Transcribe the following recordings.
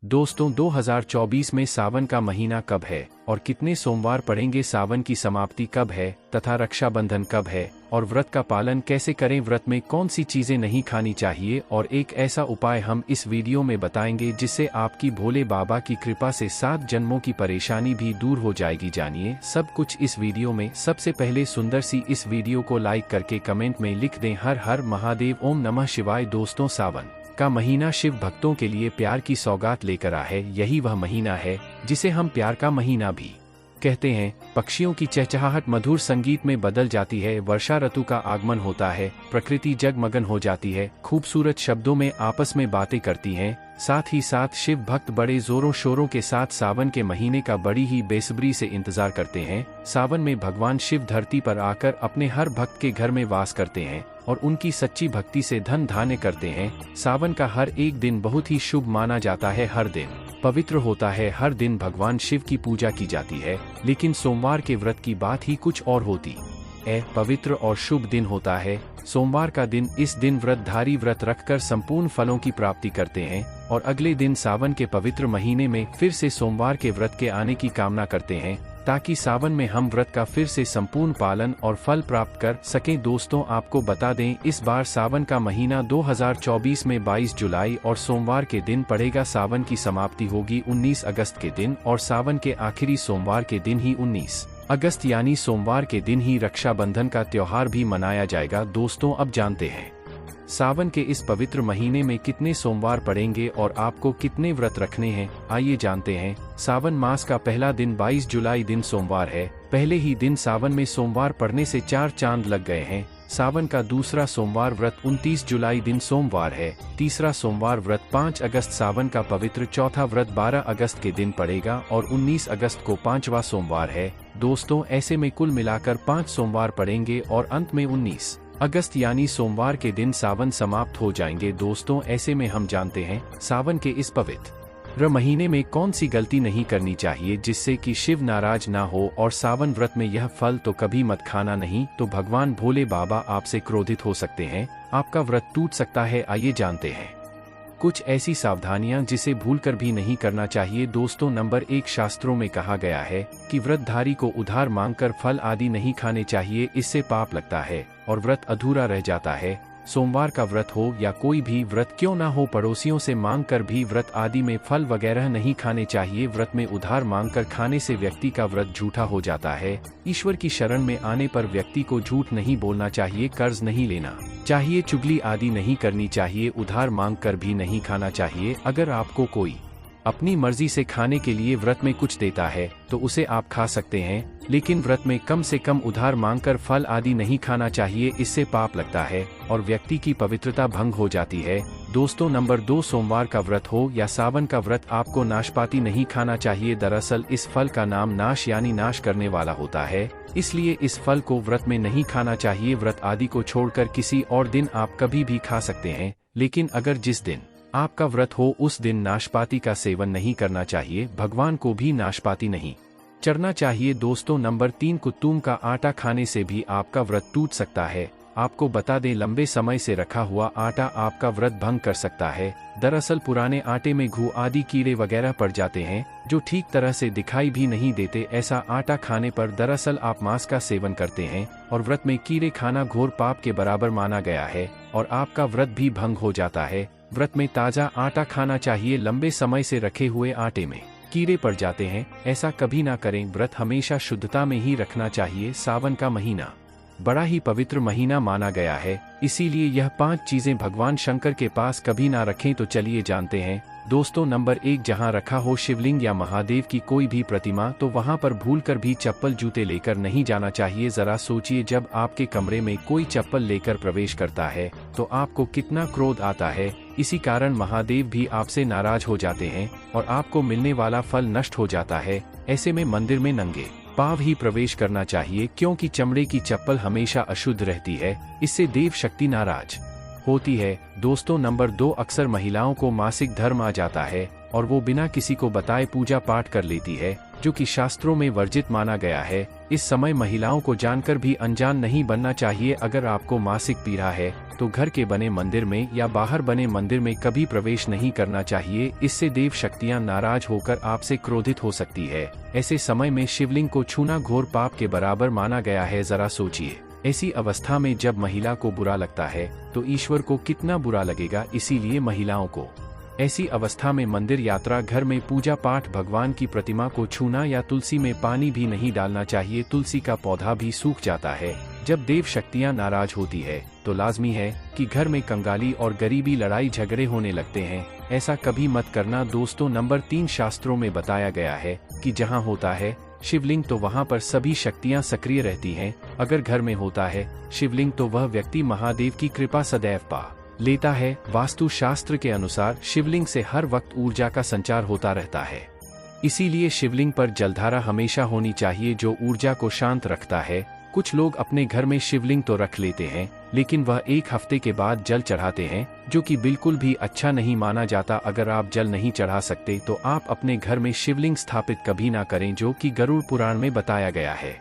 दोस्तों 2024 में सावन का महीना कब है और कितने सोमवार पड़ेंगे, सावन की समाप्ति कब है तथा रक्षाबंधन कब है और व्रत का पालन कैसे करें, व्रत में कौन सी चीजें नहीं खानी चाहिए और एक ऐसा उपाय हम इस वीडियो में बताएंगे जिससे आपकी भोले बाबा की कृपा से 7 जन्मों की परेशानी भी दूर हो जाएगी। जानिए सब कुछ इस वीडियो में। सबसे पहले सुंदर सी इस वीडियो को लाइक करके कमेंट में लिख दें हर हर महादेव, ओम नमः शिवाय। दोस्तों सावन का महीना शिव भक्तों के लिए प्यार की सौगात लेकर आया है। यही वह महीना है जिसे हम प्यार का महीना भी कहते हैं। पक्षियों की चहचहाहट मधुर संगीत में बदल जाती है, वर्षा ऋतु का आगमन होता है, प्रकृति जगमगन हो जाती है, खूबसूरत शब्दों में आपस में बातें करती हैं। साथ ही साथ शिव भक्त बड़े जोरों शोरों के साथ सावन के महीने का बड़ी ही बेसब्री से इंतजार करते हैं। सावन में भगवान शिव धरती पर आकर अपने हर भक्त के घर में वास करते हैं और उनकी सच्ची भक्ति से धन धान्य करते हैं। सावन का हर एक दिन बहुत ही शुभ माना जाता है, हर दिन पवित्र होता है, हर दिन भगवान शिव की पूजा की जाती है। लेकिन सोमवार के व्रत की बात ही कुछ और होती है। पवित्र और शुभ दिन होता है सोमवार का दिन। इस दिन व्रतधारी व्रत रखकर संपूर्ण फलों की प्राप्ति करते हैं और अगले दिन सावन के पवित्र महीने में फिर से सोमवार के व्रत के आने की कामना करते हैं ताकि सावन में हम व्रत का फिर से संपूर्ण पालन और फल प्राप्त कर सकें। दोस्तों आपको बता दें, इस बार सावन का महीना 2024 में 22 जुलाई और सोमवार के दिन पड़ेगा। सावन की समाप्ति होगी 19 अगस्त के दिन और सावन के आखिरी सोमवार के दिन ही 19 अगस्त यानी सोमवार के दिन ही रक्षाबंधन का त्योहार भी मनाया जाएगा। दोस्तों अब जानते हैं सावन के इस पवित्र महीने में कितने सोमवार पड़ेंगे और आपको कितने व्रत रखने हैं। आइए जानते हैं। सावन मास का पहला दिन 22 जुलाई दिन सोमवार है। पहले ही दिन सावन में सोमवार पड़ने से 4 चांद लग गए हैं। सावन का दूसरा सोमवार व्रत 29 जुलाई दिन सोमवार है। तीसरा सोमवार व्रत 5 अगस्त, सावन का पवित्र चौथा व्रत 12 अगस्त के दिन पड़ेगा और 19 अगस्त को 5वां सोमवार है। दोस्तों ऐसे में कुल मिलाकर 5 सोमवार पड़ेंगे और अंत में 19 अगस्त यानी सोमवार के दिन सावन समाप्त हो जाएंगे। दोस्तों ऐसे में हम जानते हैं सावन के इस पवित्र महीने में कौन सी गलती नहीं करनी चाहिए जिससे कि शिव नाराज ना हो। और सावन व्रत में यह फल तो कभी मत खाना, नहीं तो भगवान भोले बाबा आपसे क्रोधित हो सकते हैं, आपका व्रत टूट सकता है। आइए जानते हैं कुछ ऐसी सावधानियां जिसे भूलकर भी नहीं करना चाहिए। दोस्तों नंबर 1, शास्त्रों में कहा गया है कि व्रतधारी को उधार मांगकर फल आदि नहीं खाने चाहिए, इससे पाप लगता है और व्रत अधूरा रह जाता है। सोमवार का व्रत हो या कोई भी व्रत क्यों ना हो, पड़ोसियों से मांगकर भी व्रत आदि में फल वगैरह नहीं खाने चाहिए। व्रत में उधार मांगकर खाने से व्यक्ति का व्रत झूठा हो जाता है। ईश्वर की शरण में आने पर व्यक्ति को झूठ नहीं बोलना चाहिए, कर्ज नहीं लेना चाहिए, चुगली आदि नहीं करनी चाहिए, उधार मांगकर भी नहीं खाना चाहिए। अगर आपको कोई अपनी मर्जी से खाने के लिए व्रत में कुछ देता है तो उसे आप खा सकते हैं, लेकिन व्रत में कम से कम उधार मांगकर फल आदि नहीं खाना चाहिए, इससे पाप लगता है और व्यक्ति की पवित्रता भंग हो जाती है। दोस्तों नंबर 2, सोमवार का व्रत हो या सावन का व्रत, आपको नाशपाती नहीं खाना चाहिए। दरअसल इस फल का नाम नाश यानी नाश करने वाला होता है, इसलिए इस फल को व्रत में नहीं खाना चाहिए। व्रत आदि को छोड़कर किसी और दिन आप कभी भी खा सकते हैं, लेकिन अगर जिस दिन आपका व्रत हो उस दिन नाशपाती का सेवन नहीं करना चाहिए, भगवान को भी नाशपाती नहीं चढ़ना चाहिए। दोस्तों नंबर 3, कुत्तूम का आटा खाने से भी आपका व्रत टूट सकता है। आपको बता दें लंबे समय से रखा हुआ आटा आपका व्रत भंग कर सकता है। दरअसल पुराने आटे में घू आदि कीड़े वगैरह पड़ जाते हैं जो ठीक तरह से दिखाई भी नहीं देते। ऐसा आटा खाने पर दरअसल आप मांस का सेवन करते हैं और व्रत में कीड़े खाना घोर पाप के बराबर माना गया है और आपका व्रत भी भंग हो जाता है। व्रत में ताजा आटा खाना चाहिए, लंबे समय से रखे हुए आटे में कीड़े पड़ जाते हैं, ऐसा कभी ना करें। व्रत हमेशा शुद्धता में ही रखना चाहिए। सावन का महीना बड़ा ही पवित्र महीना माना गया है, इसीलिए यह 5 चीजें भगवान शंकर के पास कभी ना रखें। तो चलिए जानते हैं। दोस्तों नंबर 1, जहां रखा हो शिवलिंग या महादेव की कोई भी प्रतिमा तो वहां पर भूलकर भी चप्पल जूते लेकर नहीं जाना चाहिए। जरा सोचिए, जब आपके कमरे में कोई चप्पल लेकर प्रवेश करता है तो आपको कितना क्रोध आता है। इसी कारण महादेव भी आपसे नाराज हो जाते हैं और आपको मिलने वाला फल नष्ट हो जाता है। ऐसे में मंदिर में नंगे पांव ही प्रवेश करना चाहिए, क्योंकि चमड़े की चप्पल हमेशा अशुद्ध रहती है, इससे देव शक्ति नाराज होती है। दोस्तों नंबर 2, अक्सर महिलाओं को मासिक धर्म आ जाता है और वो बिना किसी को बताए पूजा पाठ कर लेती है। जो कि शास्त्रों में वर्जित माना गया है। इस समय महिलाओं को जानकर भी अनजान नहीं बनना चाहिए। अगर आपको मासिक पीड़ा है तो घर के बने मंदिर में या बाहर बने मंदिर में कभी प्रवेश नहीं करना चाहिए। इससे देव शक्तियां नाराज होकर आपसे क्रोधित हो सकती है। ऐसे समय में शिवलिंग को छूना घोर पाप के बराबर माना गया है। जरा सोचिए, ऐसी अवस्था में जब महिला को बुरा लगता है तो ईश्वर को कितना बुरा लगेगा। इसीलिए महिलाओं को ऐसी अवस्था में मंदिर यात्रा, घर में पूजा पाठ, भगवान की प्रतिमा को छूना या तुलसी में पानी भी नहीं डालना चाहिए। तुलसी का पौधा भी सूख जाता है। जब देव शक्तियां नाराज होती है तो लाजमी है कि घर में कंगाली और गरीबी, लड़ाई झगड़े होने लगते हैं। ऐसा कभी मत करना। दोस्तों, नंबर 3, शास्त्रों में बताया गया है कि जहां होता है शिवलिंग तो वहां पर सभी शक्तियां सक्रिय रहती हैं। अगर घर में होता है शिवलिंग तो वह व्यक्ति महादेव की कृपा सदैव पा लेता है। वास्तु शास्त्र के अनुसार शिवलिंग से हर वक्त ऊर्जा का संचार होता रहता है। इसीलिए शिवलिंग पर जलधारा हमेशा होनी चाहिए जो ऊर्जा को शांत रखता है। कुछ लोग अपने घर में शिवलिंग तो रख लेते हैं लेकिन वह 1 हफ्ते के बाद जल चढ़ाते हैं, जो कि बिल्कुल भी अच्छा नहीं माना जाता। अगर आप जल नहीं चढ़ा सकते तो आप अपने घर में शिवलिंग स्थापित कभी ना करें, जो कि गरुड़ पुराण में बताया गया है।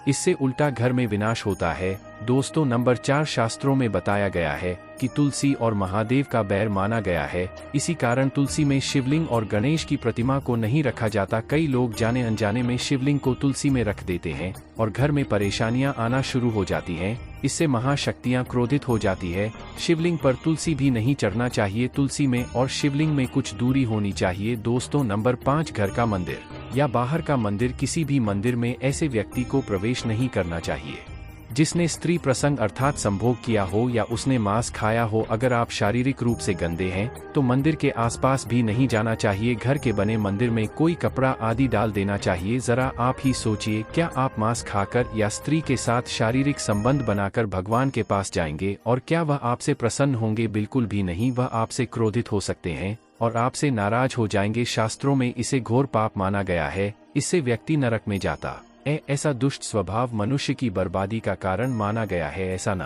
इससे उल्टा घर में विनाश होता है। दोस्तों, नंबर 4, शास्त्रों में बताया गया है कि तुलसी और महादेव का बैर माना गया है। इसी कारण तुलसी में शिवलिंग और गणेश की प्रतिमा को नहीं रखा जाता। कई लोग जाने अनजाने में शिवलिंग को तुलसी में रख देते हैं और घर में परेशानियां आना शुरू हो जाती हैं। इससे महाशक्तियां क्रोधित हो जाती है। शिवलिंग पर तुलसी भी नहीं चढ़ना चाहिए। तुलसी में और शिवलिंग में कुछ दूरी होनी चाहिए। दोस्तों, नंबर 5, घर का मंदिर या बाहर का मंदिर। किसी भी मंदिर में ऐसे व्यक्ति को प्रवेश नहीं करना चाहिए जिसने स्त्री प्रसंग अर्थात संभोग किया हो या उसने मांस खाया हो। अगर आप शारीरिक रूप से गंदे हैं तो मंदिर के आसपास भी नहीं जाना चाहिए। घर के बने मंदिर में कोई कपड़ा आदि डाल देना चाहिए। जरा आप ही सोचिए, क्या आप मांस खाकर या स्त्री के साथ शारीरिक संबंध बनाकर भगवान के पास जाएंगे और क्या वह आपसे प्रसन्न होंगे? बिल्कुल भी नहीं। वह आपसे क्रोधित हो सकते हैं और आपसे नाराज हो जाएंगे। शास्त्रों में इसे घोर पाप माना गया है। इससे व्यक्ति नरक में जाता। ऐसा दुष्ट स्वभाव मनुष्य की बर्बादी का कारण माना गया है। ऐसा ना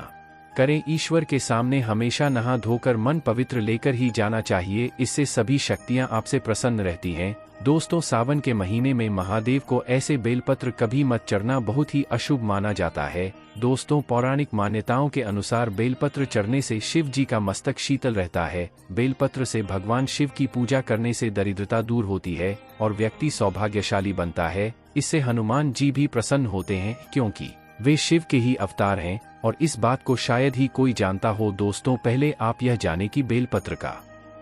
करें। ईश्वर के सामने हमेशा नहा धोकर मन पवित्र लेकर ही जाना चाहिए। इससे सभी शक्तियां आपसे प्रसन्न रहती हैं। दोस्तों, सावन के महीने में महादेव को ऐसे बेलपत्र कभी मत चढ़ना, बहुत ही अशुभ माना जाता है। दोस्तों, पौराणिक मान्यताओं के अनुसार बेलपत्र चढ़ने से शिव जी का मस्तक शीतल रहता है। बेलपत्र से भगवान शिव की पूजा करने से दरिद्रता दूर होती है और व्यक्ति सौभाग्यशाली बनता है। इससे हनुमान जी भी प्रसन्न होते हैं क्योंकि वे शिव के ही अवतार हैं और इस बात को शायद ही कोई जानता हो। दोस्तों, पहले आप यह जानें कि बेलपत्र का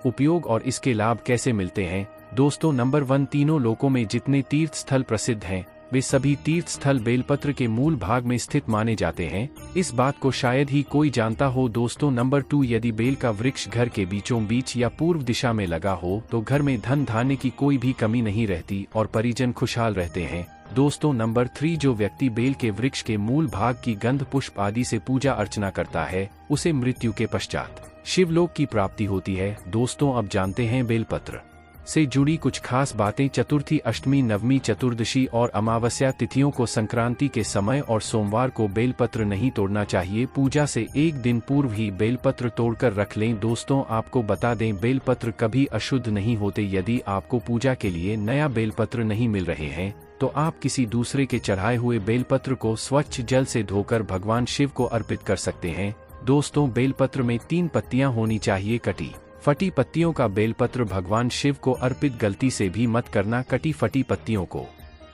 उपयोग और इसके लाभ कैसे मिलते हैं। दोस्तों, नंबर 1, तीनों लोकों में जितने तीर्थ स्थल प्रसिद्ध हैं वे सभी तीर्थ स्थल बेलपत्र के मूल भाग में स्थित माने जाते हैं। इस बात को शायद ही कोई जानता हो। दोस्तों, नंबर 2, यदि बेल का वृक्ष घर के बीचों बीच या पूर्व दिशा में लगा हो तो घर में धन धान्य की कोई भी कमी नहीं रहती और परिजन खुशहाल रहते हैं। दोस्तों, नंबर 3, जो व्यक्ति बेल के वृक्ष के मूल भाग की गंध, पुष्प आदि से पूजा अर्चना करता है उसे मृत्यु के पश्चात शिवलोक की प्राप्ति होती है। दोस्तों, अब जानते हैं बेलपत्र से जुड़ी कुछ खास बातें। चतुर्थी, अष्टमी, नवमी, चतुर्दशी और अमावस्या तिथियों को, संक्रांति के समय और सोमवार को बेलपत्र नहीं तोड़ना चाहिए। पूजा से 1 दिन पूर्व ही बेलपत्र तोड़कर रख लें। दोस्तों, आपको बता दें, बेलपत्र कभी अशुद्ध नहीं होते। यदि आपको पूजा के लिए नया बेलपत्र नहीं मिल रहे हैं तो आप किसी दूसरे के चढ़ाए हुए बेलपत्र को स्वच्छ जल से धोकर भगवान शिव को अर्पित कर सकते हैं। दोस्तों, बेलपत्र में 3 पत्तियां होनी चाहिए। कटी फटी पत्तियों का बेलपत्र भगवान शिव को अर्पित गलती से भी मत करना। कटी फटी पत्तियों को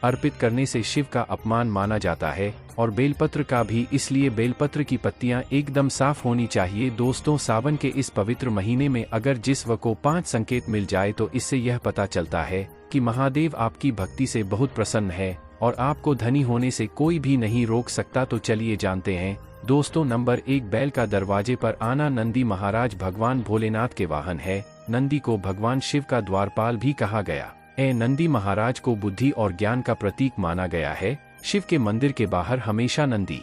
अर्पित करने से शिव का अपमान माना जाता है और बेलपत्र का भी। इसलिए बेलपत्र की पत्तियां एकदम साफ होनी चाहिए। दोस्तों, सावन के इस पवित्र महीने में अगर जिस को 5 संकेत मिल जाए तो इससे यह पता चलता है कि महादेव आपकी भक्ति से बहुत प्रसन्न है और आपको धनी होने से कोई भी नहीं रोक सकता। तो चलिए जानते हैं। दोस्तों, नंबर 1, बैल का दरवाजे पर आना। नंदी महाराज भगवान भोलेनाथ के वाहन है। नंदी को भगवान शिव का द्वारपाल भी कहा गया। नंदी महाराज को बुद्धि और ज्ञान का प्रतीक माना गया है। शिव के मंदिर के बाहर हमेशा नंदी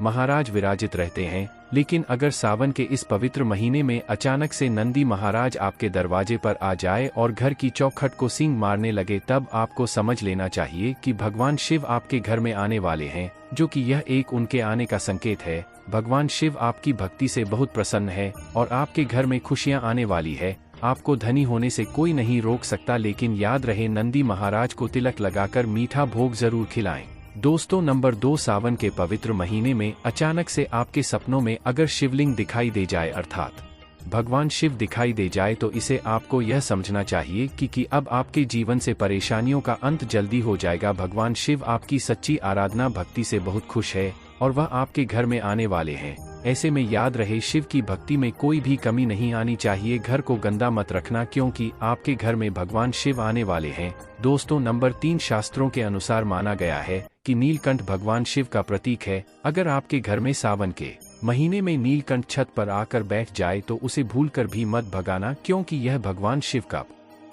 महाराज विराजित रहते हैं। लेकिन अगर सावन के इस पवित्र महीने में अचानक से नंदी महाराज आपके दरवाजे पर आ जाए और घर की चौखट को सींग मारने लगे, तब आपको समझ लेना चाहिए कि भगवान शिव आपके घर में आने वाले हैं, जो कि यह एक उनके आने का संकेत है। भगवान शिव आपकी भक्ति से बहुत प्रसन्न है और आपके घर में खुशियां आने वाली है। आपको धनी होने से कोई नहीं रोक सकता, लेकिन याद रहे नंदी महाराज को तिलक लगाकर मीठा भोग जरूर खिलाएं। दोस्तों नंबर 2, सावन के पवित्र महीने में अचानक से आपके सपनों में अगर शिवलिंग दिखाई दे जाए अर्थात भगवान शिव दिखाई दे जाए तो इसे आपको यह समझना चाहिए कि अब आपके जीवन से परेशानियों का अंत जल्दी हो जाएगा। भगवान शिव आपकी सच्ची आराधना भक्ति से बहुत खुश है और वह आपके घर में आने वाले हैं। ऐसे में याद रहे शिव की भक्ति में कोई भी कमी नहीं आनी चाहिए। घर को गंदा मत रखना क्योंकि आपके घर में भगवान शिव आने वाले हैं। दोस्तों नंबर 3, शास्त्रों के अनुसार माना गया है कि नीलकंठ भगवान शिव का प्रतीक है। अगर आपके घर में सावन के महीने में नीलकंठ छत पर आकर बैठ जाए तो उसे भूलकर भी मत भगाना क्योंकि यह भगवान शिव का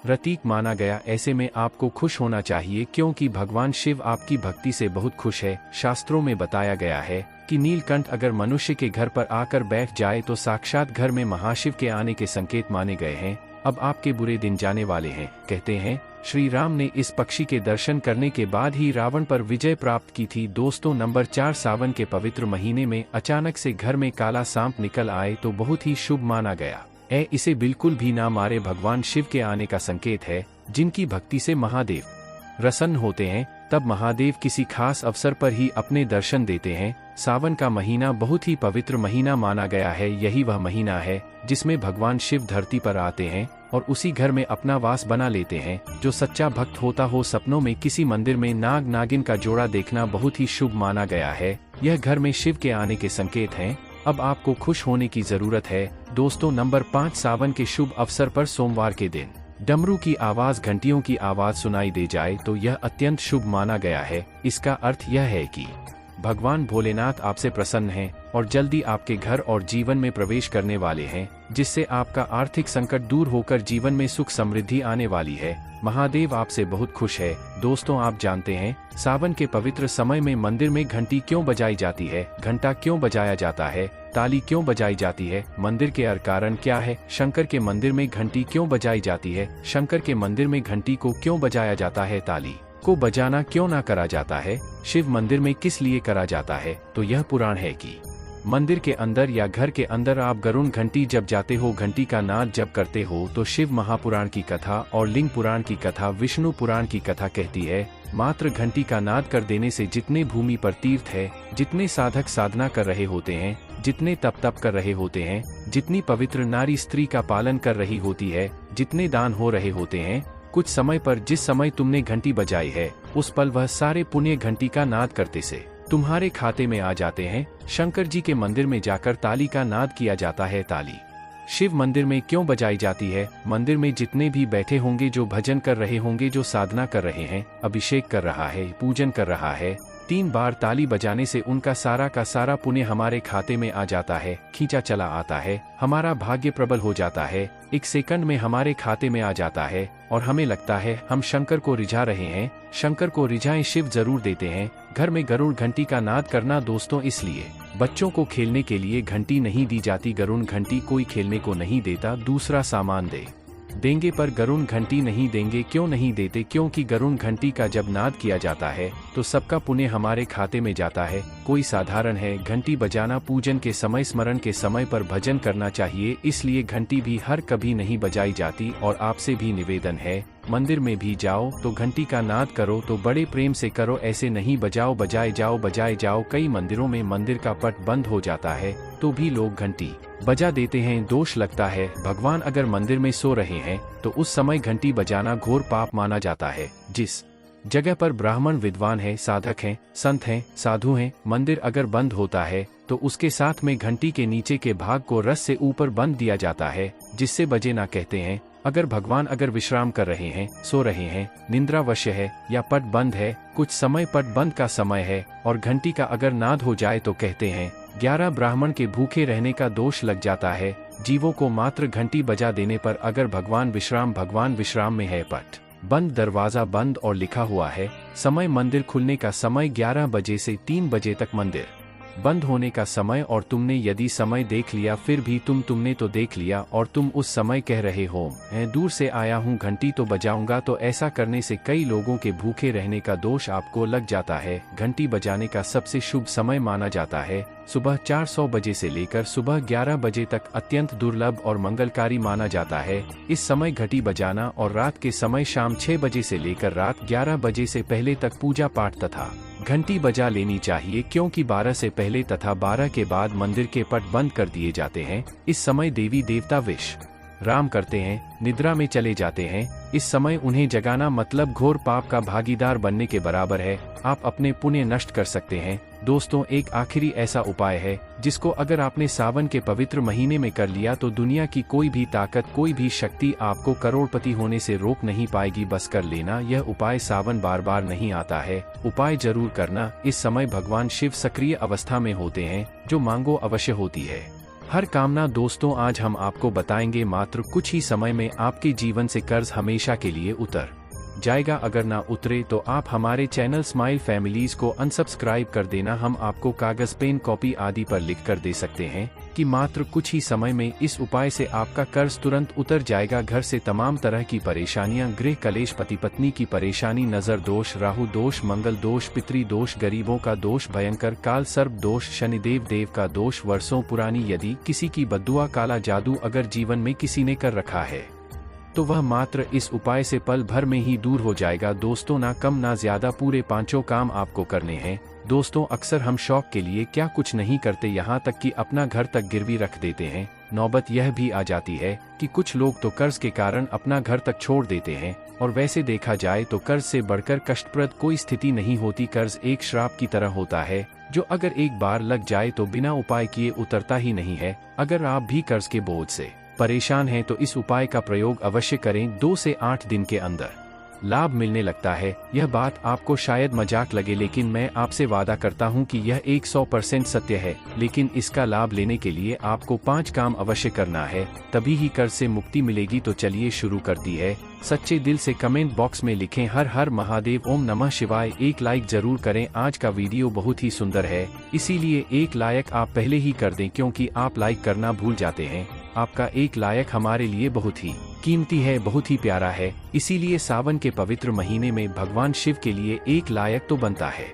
प्रतीक माना गया। ऐसे में आपको खुश होना चाहिए क्योंकि भगवान शिव आपकी भक्ति से बहुत खुश है। शास्त्रों में बताया गया है कि नीलकंठ अगर मनुष्य के घर पर आकर बैठ जाए तो साक्षात घर में महाशिव के आने के संकेत माने गए हैं। अब आपके बुरे दिन जाने वाले हैं। कहते हैं श्री राम ने इस पक्षी के दर्शन करने के बाद ही रावण पर विजय प्राप्त की थी। दोस्तों नंबर 4, सावन के पवित्र महीने में अचानक से घर में काला सांप निकल आए तो बहुत ही शुभ माना गया। इसे बिल्कुल भी ना मारे, भगवान शिव के आने का संकेत है। जिनकी भक्ति से महादेव प्रसन्न होते हैं तब महादेव किसी खास अवसर पर ही अपने दर्शन देते हैं। सावन का महीना बहुत ही पवित्र महीना माना गया है। यही वह महीना है जिसमें भगवान शिव धरती पर आते हैं और उसी घर में अपना वास बना लेते हैं। जो सच्चा भक्त होता हो सपनों में किसी मंदिर में नाग नागिन का जोड़ा देखना बहुत ही शुभ माना गया है। यह घर में शिव के आने के संकेत हैं। अब आपको खुश होने की जरूरत है। दोस्तों नंबर 5, सावन के शुभ अवसर पर सोमवार के दिन डमरू की आवाज, घंटियों की आवाज सुनाई दे जाए तो यह अत्यंत शुभ माना गया है। इसका अर्थ यह है कि भगवान भोलेनाथ आपसे प्रसन्न हैं और जल्दी आपके घर और जीवन में प्रवेश करने वाले हैं, जिससे आपका आर्थिक संकट दूर होकर जीवन में सुख समृद्धि आने वाली है। महादेव आपसे बहुत खुश है। दोस्तों आप जानते हैं सावन के पवित्र समय में मंदिर में घंटी क्यों बजाई जाती है, घंटा क्यों बजाया जाता है, ताली क्यों बजाई जाती है, मंदिर के कारण क्या है, शंकर के मंदिर में घंटी क्यों बजाई जाती है, शंकर के मंदिर में घंटी को क्यों बजाया जाता है, ताली को बजाना क्यों ना करा जाता है, शिव मंदिर में किस लिए करा जाता है। तो यह पुराण है कि मंदिर के अंदर या घर के अंदर आप गरुड़ घंटी जब जाते हो, घंटी का नाद जब करते हो तो शिव महापुराण की कथा और लिंग पुराण की कथा, विष्णु पुराण की कथा कहती है मात्र घंटी का नाद कर देने से जितने भूमि पर तीर्थ है, जितने साधक साधना कर रहे होते हैं, जितने तप कर रहे होते हैं, जितनी पवित्र नारी स्त्री का पालन कर रही होती है, जितने दान हो रहे होते हैं, कुछ समय पर जिस समय तुमने घंटी बजाई है उस पल वह सारे पुण्य घंटी का नाद करते से तुम्हारे खाते में आ जाते हैं। शंकर जी के मंदिर में जाकर ताली का नाद किया जाता है। ताली शिव मंदिर में क्यों बजाई जाती है, मंदिर में जितने भी बैठे होंगे, जो भजन कर रहे होंगे, जो साधना कर रहे हैं, अभिषेक कर रहा है, पूजन कर रहा है, 3 बार ताली बजाने से उनका सारा का सारा पुण्य हमारे खाते में आ जाता है, खींचा चला आता है, हमारा भाग्य प्रबल हो जाता है, 1 सेकंड में हमारे खाते में आ जाता है और हमें लगता है हम शंकर को रिझा रहे हैं। शंकर को रिझाएं शिव जरूर देते हैं। घर में गरुड़ घंटी का नाद करना दोस्तों इसलिए बच्चों को खेलने के लिए घंटी नहीं दी जाती। गरुड़ घंटी कोई खेलने को नहीं देता, दूसरा सामान देंगे पर गरुड़ घंटी नहीं देंगे। क्यों नहीं देते? क्योंकि गरुड़ घंटी का जब नाद किया जाता है तो सबका पुण्य हमारे खाते में जाता है। कोई साधारण है घंटी बजाना, पूजन के समय, स्मरण के समय पर भजन करना चाहिए, इसलिए घंटी भी हर कभी नहीं बजाई जाती। और आपसे भी निवेदन है, मंदिर में भी जाओ तो घंटी का नाद करो तो बड़े प्रेम से करो, ऐसे नहीं बजाओ बजाए जाओ। कई मंदिरों में मंदिर का पट बंद हो जाता है तो भी लोग घंटी बजा देते हैं, दोष लगता है। भगवान अगर मंदिर में सो रहे हैं तो उस समय घंटी बजाना घोर पाप माना जाता है। जिस जगह पर ब्राह्मण विद्वान है, साधक हैं, संत हैं, साधु हैं, मंदिर अगर बंद होता है तो उसके साथ में घंटी के नीचे के भाग को रस से ऊपर बंद दिया जाता है, जिससे बजे ना कहते हैं। अगर भगवान अगर विश्राम कर रहे हैं, सो रहे हैं, निंद्रावश्य है या पट बंद है, कुछ समय पट बंद का समय है और घंटी का अगर नाद हो जाए तो कहते हैं 11 ब्राह्मण के भूखे रहने का दोष लग जाता है। जीवों को मात्र घंटी बजा देने पर अगर भगवान विश्राम में है, पट बंद, दरवाजा बंद और लिखा हुआ है समय मंदिर खुलने का समय 11 बजे से 3 बजे तक मंदिर बंद होने का समय, और तुमने यदि समय देख लिया फिर भी तुमने तो देख लिया और तुम उस समय कह रहे हो मैं दूर से आया हूँ, घंटी तो बजाऊंगा। तो ऐसा करने से कई लोगों के भूखे रहने का दोष आपको लग जाता है। घंटी बजाने का सबसे शुभ समय माना जाता है सुबह 400 बजे से लेकर सुबह 11 बजे तक अत्यंत दुर्लभ और मंगलकारी माना जाता है। इस समय घंटी बजाना और रात के समय शाम 6 बजे से लेकर रात 11 बजे से पहले तक पूजा पाठ तथा घंटी बजा लेनी चाहिए, क्योंकि 12 से पहले तथा 12 के बाद मंदिर के पट बंद कर दिए जाते हैं। इस समय देवी देवता विश्राम करते हैं, निद्रा में चले जाते हैं। इस समय उन्हें जगाना मतलब घोर पाप का भागीदार बनने के बराबर है। आप अपने पुण्य नष्ट कर सकते हैं। दोस्तों, एक आखिरी ऐसा उपाय है जिसको अगर आपने सावन के पवित्र महीने में कर लिया तो दुनिया की कोई भी ताकत, कोई भी शक्ति आपको करोड़पति होने से रोक नहीं पाएगी। बस कर लेना यह उपाय। सावन बार बार नहीं आता है, उपाय जरूर करना। इस समय भगवान शिव सक्रिय अवस्था में होते हैं, जो मांगो अवश्य होती है हर कामना। दोस्तों, आज हम आपको बताएंगे मात्र कुछ ही समय में आपके जीवन से कर्ज हमेशा के लिए उतर जाएगा। अगर ना उतरे तो आप हमारे चैनल स्माइल फैमिलीज को अनसब्सक्राइब कर देना। हम आपको कागज, पेन, कॉपी आदि पर लिख कर दे सकते हैं कि मात्र कुछ ही समय में इस उपाय से आपका कर्ज तुरंत उतर जाएगा। घर से तमाम तरह की परेशानियां, गृह कलेश, पति पत्नी की परेशानी, नजर दोष, राहु दोष, मंगल दोष, पितृ दोष, गरीबों का दोष, भयंकर काल सर्प दोष, शनिदेव देव का दोष, वर्षों पुरानी यदि किसी की बद्दुआ, काला जादू अगर जीवन में किसी ने कर रखा है तो वह मात्र इस उपाय से पल भर में ही दूर हो जाएगा। दोस्तों, ना कम ना ज्यादा पूरे 5 काम आपको करने हैं। दोस्तों, अक्सर हम शौक के लिए क्या कुछ नहीं करते, यहाँ तक कि अपना घर तक गिरवी रख देते हैं। नौबत यह भी आ जाती है कि कुछ लोग तो कर्ज के कारण अपना घर तक छोड़ देते हैं। और वैसे देखा जाए तो कर्ज से बढ़कर कष्टप्रद कोई स्थिति नहीं होती। कर्ज एक श्राप की तरह होता है जो अगर एक बार लग जाए तो बिना उपाय किए उतरता ही नहीं है। अगर आप भी कर्ज के बोझ से परेशान हैं तो इस उपाय का प्रयोग अवश्य करें। 2 से 8 दिन के अंदर लाभ मिलने लगता है। यह बात आपको शायद मजाक लगे, लेकिन मैं आपसे वादा करता हूं कि यह 100% सत्य है। लेकिन इसका लाभ लेने के लिए आपको 5 काम अवश्य करना है, तभी ही कर्ज से मुक्ति मिलेगी। तो चलिए शुरू करती है। सच्चे दिल से कमेंट बॉक्स में लिखें हर हर महादेव, ओम नमः शिवाय। एक लाइक जरूर करें। आज का वीडियो बहुत ही सुंदर है, इसीलिए एक लाइक आप पहले ही कर दें, क्योंकि आप लाइक करना भूल जाते हैं। आपका एक लाइक हमारे लिए बहुत ही कीमती है, बहुत ही प्यारा है। इसीलिए सावन के पवित्र महीने में भगवान शिव के लिए एक लाइक तो बनता है।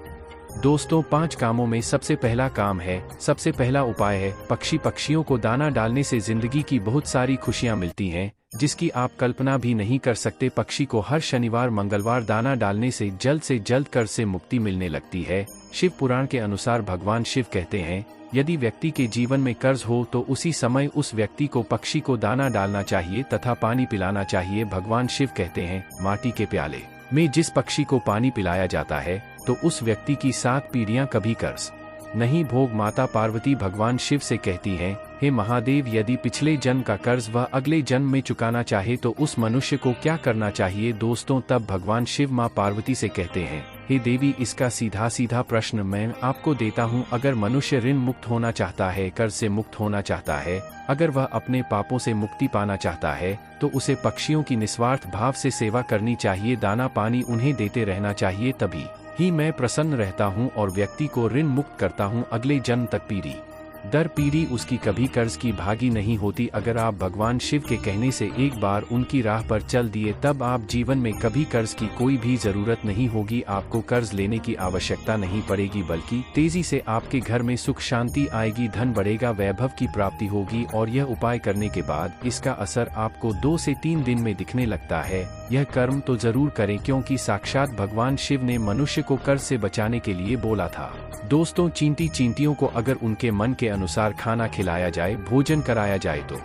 दोस्तों, 5 कामों में सबसे पहला काम है, सबसे पहला उपाय है पक्षियों को दाना डालने से जिंदगी की बहुत सारी खुशियां मिलती हैं, जिसकी आप कल्पना भी नहीं कर सकते। पक्षी को हर शनिवार मंगलवार दाना डालने से जल्द कर्ज से मुक्ति मिलने लगती है। शिव पुराण के अनुसार भगवान शिव कहते हैं, यदि व्यक्ति के जीवन में कर्ज हो तो उसी समय उस व्यक्ति को पक्षी को दाना डालना चाहिए तथा पानी पिलाना चाहिए। भगवान शिव कहते हैं, माटी के प्याले में जिस पक्षी को पानी पिलाया जाता है तो उस व्यक्ति की 7 पीढ़ियां कभी कर्ज नहीं भोग। माता पार्वती भगवान शिव से कहती हैं, हे महादेव, यदि पिछले जन्म का कर्ज वह अगले जन्म में चुकाना चाहे तो उस मनुष्य को क्या करना चाहिए। दोस्तों, तब भगवान शिव माँ पार्वती से कहते हैं, हे देवी, इसका सीधा सीधा प्रश्न मैं आपको देता हूँ। अगर मनुष्य ऋण मुक्त होना चाहता है, कर्ज से मुक्त होना चाहता है, अगर वह अपने पापों से मुक्ति पाना चाहता है तो उसे पक्षियों की निस्वार्थ भाव से सेवा करनी चाहिए, दाना पानी उन्हें देते रहना चाहिए। तभी ही मैं प्रसन्न रहता हूँ और व्यक्ति को ऋण मुक्त करता हूँ। अगले जन्म तक पीढ़ी दर पीढ़ी उसकी कभी कर्ज की भागी नहीं होती। अगर आप भगवान शिव के कहने से एक बार उनकी राह पर चल दिए तब आप जीवन में कभी कर्ज की कोई भी जरूरत नहीं होगी। आपको कर्ज लेने की आवश्यकता नहीं पड़ेगी, बल्कि तेजी से आपके घर में सुख शांति आएगी, धन बढ़ेगा, वैभव की प्राप्ति होगी। और यह उपाय करने के बाद इसका असर आपको 2 से 3 दिन में दिखने लगता है। यह कर्म तो जरूर करें, क्योंकि साक्षात भगवान शिव ने मनुष्य को कर्ज से बचाने के लिए बोला था। दोस्तों, चींटियों को अगर उनके मन के अनुसार खाना खिलाया जाए, भोजन कराया जाए तो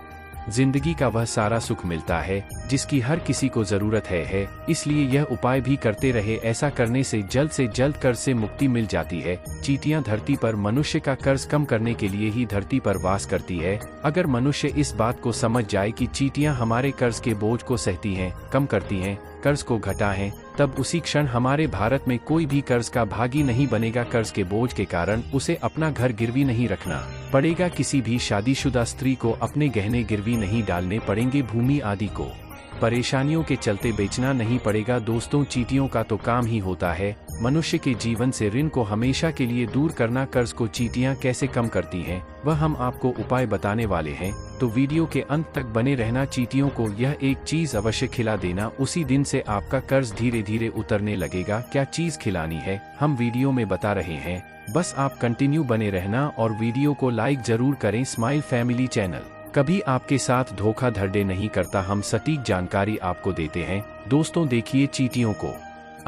जिंदगी का वह सारा सुख मिलता है जिसकी हर किसी को जरूरत है। इसलिए यह उपाय भी करते रहे। ऐसा करने से जल्द कर्ज से मुक्ति मिल जाती है। चींटियां धरती पर मनुष्य का कर्ज कम करने के लिए ही धरती पर वास करती है। अगर मनुष्य इस बात को समझ जाए कि चींटियां हमारे कर्ज के बोझ को सहती हैं, कम करती हैं, कर्ज को घटाएं, तब उसी क्षण हमारे भारत में कोई भी कर्ज का भागी नहीं बनेगा। कर्ज के बोझ के कारण उसे अपना घर गिरवी नहीं रखना पड़ेगा, किसी भी शादीशुदा स्त्री को अपने गहने गिरवी नहीं डालने पड़ेंगे, भूमि आदि को परेशानियों के चलते बेचना नहीं पड़ेगा। दोस्तों, चींटियों का तो काम ही होता है मनुष्य के जीवन से ऋण को हमेशा के लिए दूर करना, कर्ज को चींटियां कैसे कम करती हैं, वह हम आपको उपाय बताने वाले हैं। तो वीडियो के अंत तक बने रहना। चींटियों को यह एक चीज अवश्य खिला देना, उसी दिन से आपका कर्ज धीरे धीरे उतरने लगेगा। क्या चीज खिलानी है हम वीडियो में बता रहे हैं, बस आप कंटिन्यू बने रहना और वीडियो को लाइक जरूर करें। स्माइल फैमिली चैनल कभी आपके साथ धोखाधड़ी नहीं करता, हम सटीक जानकारी आपको देते हैं। दोस्तों देखिए, चींटियों को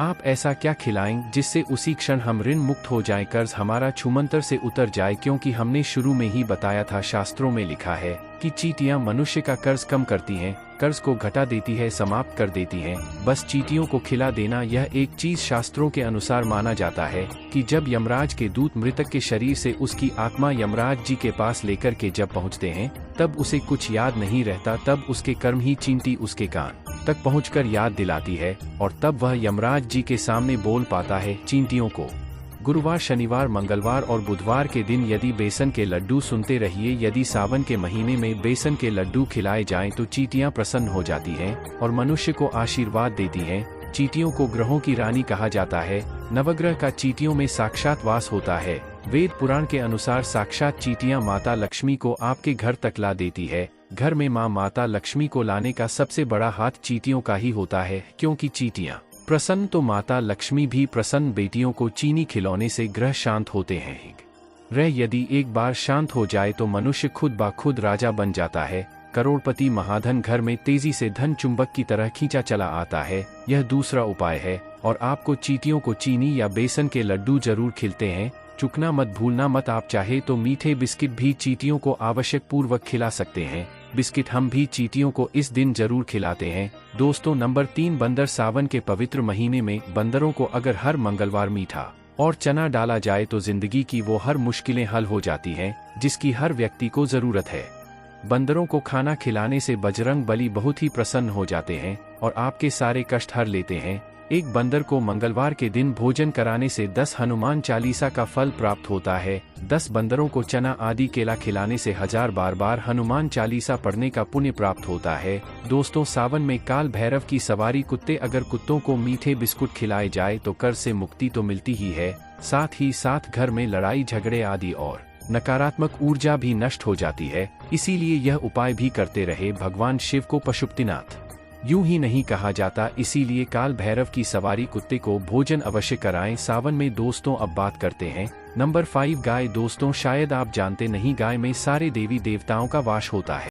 आप ऐसा क्या खिलाएं जिससे उसी क्षण हम ऋण मुक्त हो जाएं, कर्ज हमारा छूमंतर से उतर जाए। क्योंकि हमने शुरू में ही बताया था, शास्त्रों में लिखा है कि चींटियां मनुष्य का कर्ज कम करती हैं, कर्ज को घटा देती है, समाप्त कर देती हैं। बस चींटियों को खिला देना, यह एक चीज शास्त्रों के अनुसार माना जाता है कि जब यमराज के दूत मृतक के शरीर से उसकी आत्मा यमराज जी के पास लेकर के जब पहुंचते हैं, तब उसे कुछ याद नहीं रहता, तब उसके कर्म ही चींटी उसके कान तक पहुंचकर याद दिलाती है और तब वह यमराज जी के सामने बोल पाता है। चींटियों को गुरुवार, शनिवार, मंगलवार और बुधवार के दिन यदि बेसन के लड्डू, सुनते रहिए, यदि सावन के महीने में बेसन के लड्डू खिलाए जाएं तो चींटियां प्रसन्न हो जाती हैं और मनुष्य को आशीर्वाद देती हैं। चींटियों को ग्रहों की रानी कहा जाता है। नवग्रह का चींटियों में साक्षात वास होता है। वेद पुराण के अनुसार साक्षात चींटियां माता लक्ष्मी को आपके घर तक ला देती है। घर में माता लक्ष्मी को लाने का सबसे बड़ा हाथ चींटियों का ही होता है। क्योंकि चींटियां प्रसन्न तो माता लक्ष्मी भी प्रसन्न। बेटियों को चीनी खिलौने से ग्रह शांत होते हैं। ग्रह यदि एक बार शांत हो जाए तो मनुष्य खुद ब खुद राजा बन जाता है। करोड़पति महाधन घर में तेजी से धन चुंबक की तरह खींचा चला आता है। यह दूसरा उपाय है। और आपको चींटियों को चीनी या बेसन के लड्डू जरूर खिलते हैं, चुकना मत, भूलना मत। आप चाहे तो मीठे बिस्किट भी चींटियों को आवश्यक पूर्वक खिला सकते हैं। बिस्किट हम भी चींटियों को इस दिन जरूर खिलाते हैं। दोस्तों नंबर 3, बंदर। सावन के पवित्र महीने में बंदरों को अगर हर मंगलवार मीठा और चना डाला जाए तो जिंदगी की वो हर मुश्किलें हल हो जाती हैं जिसकी हर व्यक्ति को जरूरत है। बंदरों को खाना खिलाने से बजरंग बली बहुत ही प्रसन्न हो जाते हैं और आपके सारे कष्ट हर लेते हैं। एक बंदर को मंगलवार के दिन भोजन कराने से 10 हनुमान चालीसा का फल प्राप्त होता है। 10 बंदरों को चना आदि केला खिलाने से 1000 बार हनुमान चालीसा पढ़ने का पुण्य प्राप्त होता है। दोस्तों सावन में काल भैरव की सवारी कुत्ते, अगर कुत्तों को मीठे बिस्कुट खिलाए जाए तो कर्ज से मुक्ति तो मिलती ही है, साथ ही साथ घर में लड़ाई झगड़े आदि और नकारात्मक ऊर्जा भी नष्ट हो जाती है। इसीलिए यह उपाय भी करते रहे। भगवान शिव को पशुपतिनाथ यूं ही नहीं कहा जाता, इसीलिए काल भैरव की सवारी कुत्ते को भोजन अवश्य कराएं सावन में। दोस्तों अब बात करते हैं नंबर 5, गाय। दोस्तों शायद आप जानते नहीं, गाय में सारे देवी देवताओं का वास होता है।